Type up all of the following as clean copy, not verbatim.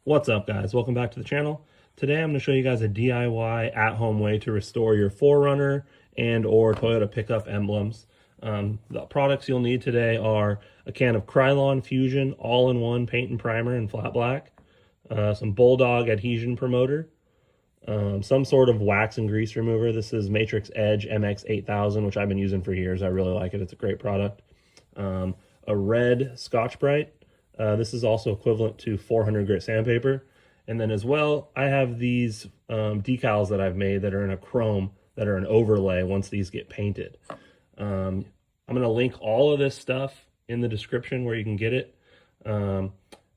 What's up, guys? Welcome back to the channel. Today I'm going to show you guys a DIY at-home way to restore your 4Runner and or Toyota pickup emblems. The products you'll need today are a can of Krylon Fusion all-in-one paint and primer in flat black, some Bulldog adhesion promoter, some sort of wax and grease remover. This is Matrix Edge MX8000, which I've been using for years. I really like it. It's a great product. A red Scotch-Brite. This is also equivalent to 400 grit sandpaper. And then as well, I have these decals that I've made that are in a chrome that are an overlay once these get painted. I'm going to link all of this stuff in the description where you can get it.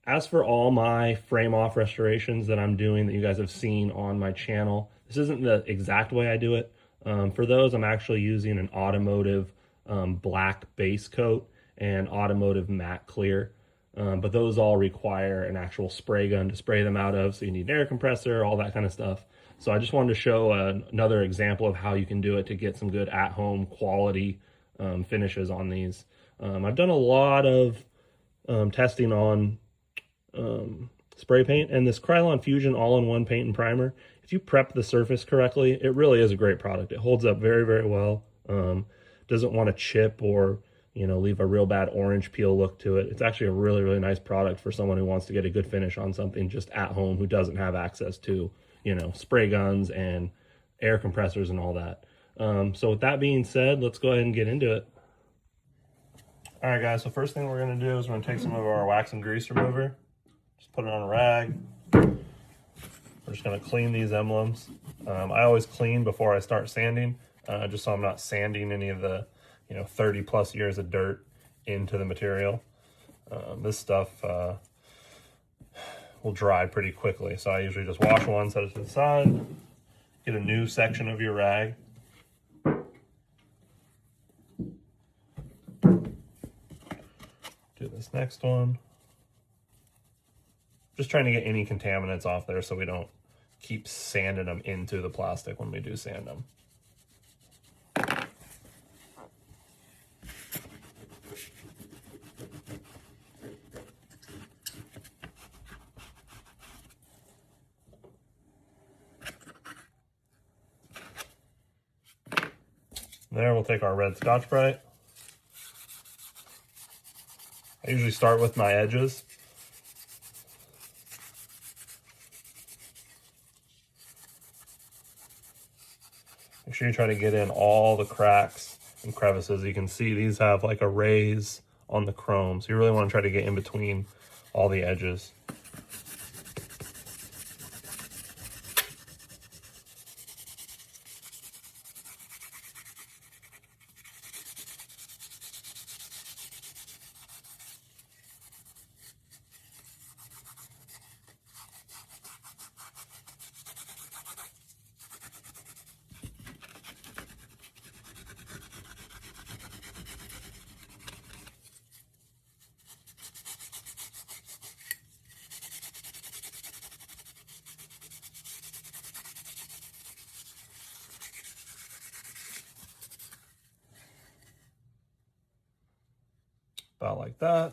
As for all my frame off restorations that I'm doing that you guys have seen on my channel, this isn't the exact way I do it. For those, I'm actually using an automotive black base coat and automotive matte clear. But those all require an actual spray gun to spray them out of, so you need an air compressor, all that kind of stuff. So I just wanted to show another example of how you can do it to get some good at-home quality finishes on these. I've done a lot of testing on spray paint, and this Krylon Fusion all-in-one paint and primer, if you prep the surface correctly, it really is a great product. It holds up very, very well. Doesn't want to chip or leave a real bad orange peel look to it. It's actually a really, really nice product for someone who wants to get a good finish on something just at home, who doesn't have access to, spray guns and air compressors and all that. So with that being said, let's go ahead and get into it. All right, guys, so first thing we're gonna do is we're gonna take some of our wax and grease remover, just put it on a rag. We're just gonna clean these emblems. I always clean before I start sanding, just so I'm not sanding any of the 30 plus years of dirt into the material. This stuff will dry pretty quickly. So I usually just wash one, set it to the side, get a new section of your rag. Do this next one. Just trying to get any contaminants off there so we don't keep sanding them into the plastic when we do sand them. There, we'll take our red Scotch-Brite. I usually start with my edges. Make sure you try to get in all the cracks and crevices. You can see these have like a raise on the chrome, so you really want to try to get in between all the edges. About like that.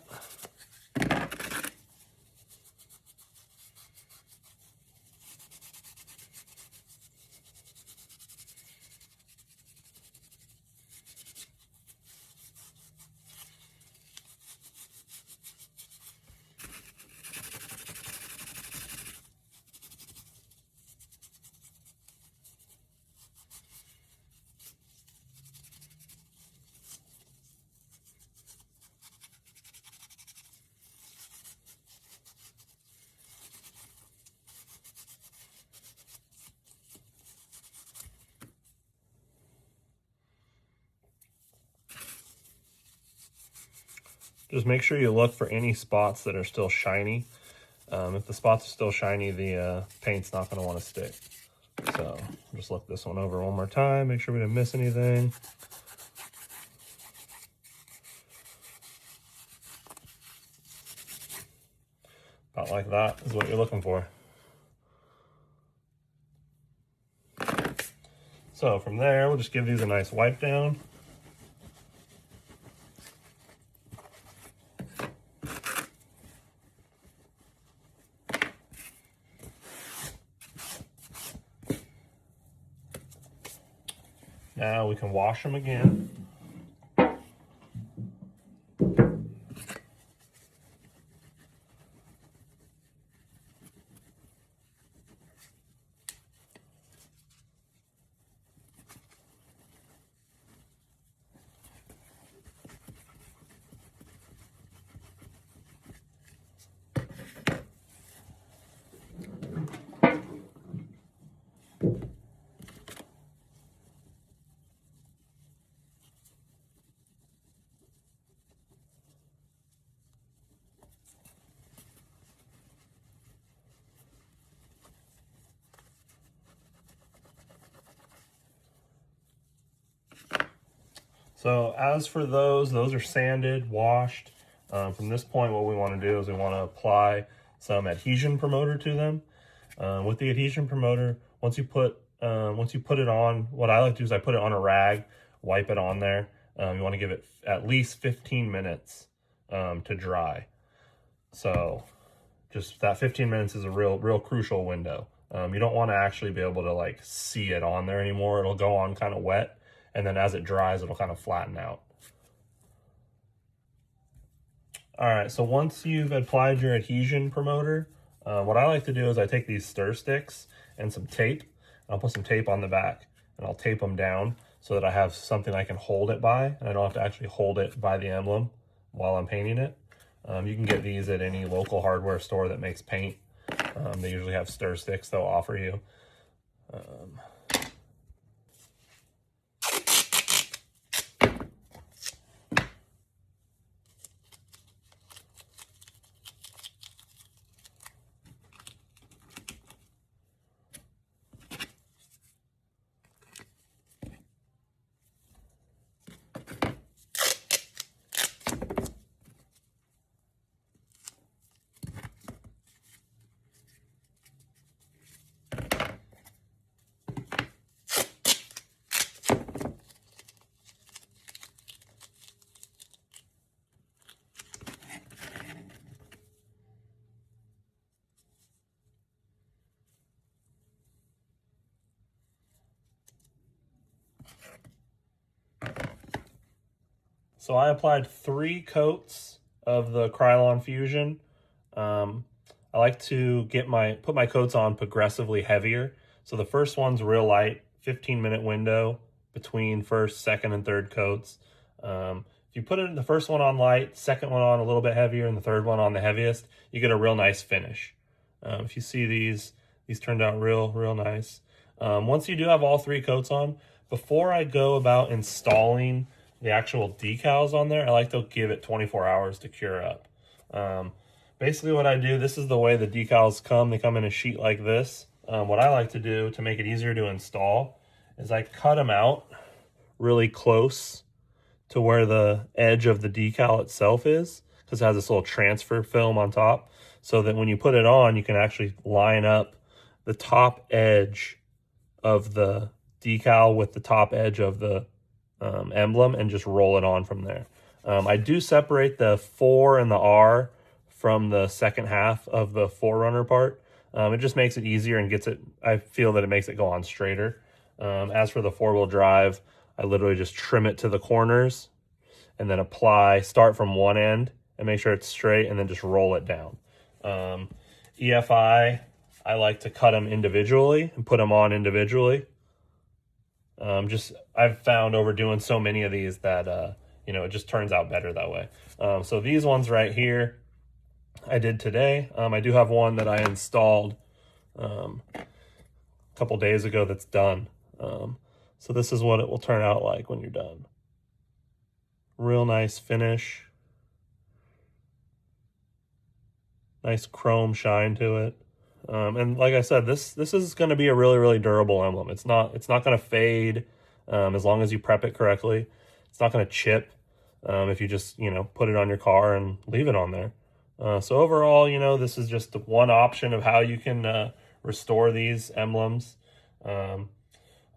Just make sure you look for any spots that are still shiny. If the spots are still shiny, the paint's not going to want to stick. So just look this one over one more time, make sure we didn't miss anything. About like that is what you're looking for. So from there, we'll just give these a nice wipe down. Now we can wash them again. So as for those are sanded, washed. From this point, what we want to do is we want to apply some adhesion promoter to them. With the adhesion promoter, once you put it on, what I like to do is I put it on a rag, wipe it on there. You want to give it at least 15 minutes to dry. So just that 15 minutes is a real crucial window. You don't want to actually be able to like see it on there anymore. It'll go on kind of wet, and then as it dries, it'll kind of flatten out. All right, so once you've applied your adhesion promoter, what I like to do is I take these stir sticks and some tape, and I'll put some tape on the back, and I'll tape them down so that I have something I can hold it by, and I don't have to actually hold it by the emblem while I'm painting it. You can get these at any local hardware store that makes paint. They usually have stir sticks they'll offer you. So I applied 3 coats of the Krylon Fusion. I like to put my coats on progressively heavier. So the first one's real light, 15-minute window between first, second, and third coats. If you put the first one on light, second one on a little bit heavier, and the third one on the heaviest, you get a real nice finish. If you see these turned out real nice. Once you do have all 3 coats on, before I go about installing the actual decals on there, I like to give it 24 hours to cure up. Basically what I do, this is the way the decals come. They come in a sheet like this. What I like to do to make it easier to install is I cut them out really close to where the edge of the decal itself is, because it has this little transfer film on top, so that when you put it on, you can actually line up the top edge of the decal with the top edge of the emblem and just roll it on from there. I do separate the 4 and the R from the second half of the 4runner part. It just makes it easier and I feel that it makes it go on straighter. As for the 4-wheel drive, I literally just trim it to the corners and then start from one end and make sure it's straight, and then just roll it down. EFI, I like to cut them individually and put them on individually. I've found over doing so many of these that, it just turns out better that way. So these ones right here, I did today. I do have one that I installed a couple days ago that's done. So this is what it will turn out like when you're done. Real nice finish. Nice chrome shine to it. And like I said, this is going to be a really durable emblem. It's not going to fade as long as you prep it correctly. It's not going to chip if you just put it on your car and leave it on there. So overall, this is just one option of how you can restore these emblems.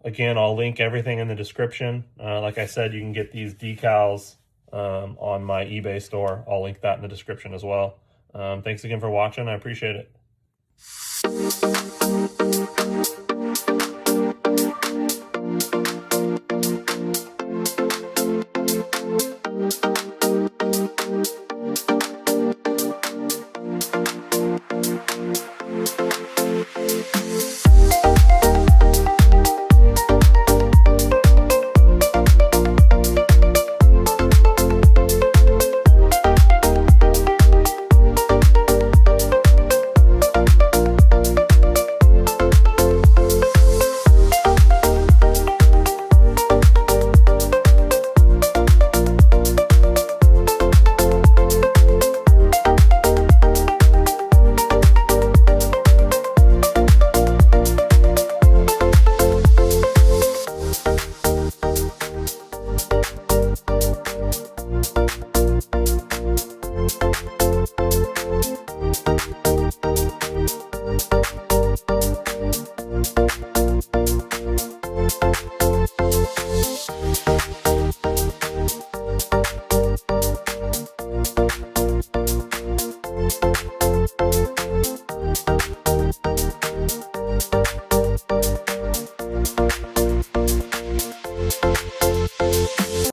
Again, I'll link everything in the description. Like I said, you can get these decals on my eBay store. I'll link that in the description as well. Thanks again for watching. I appreciate it.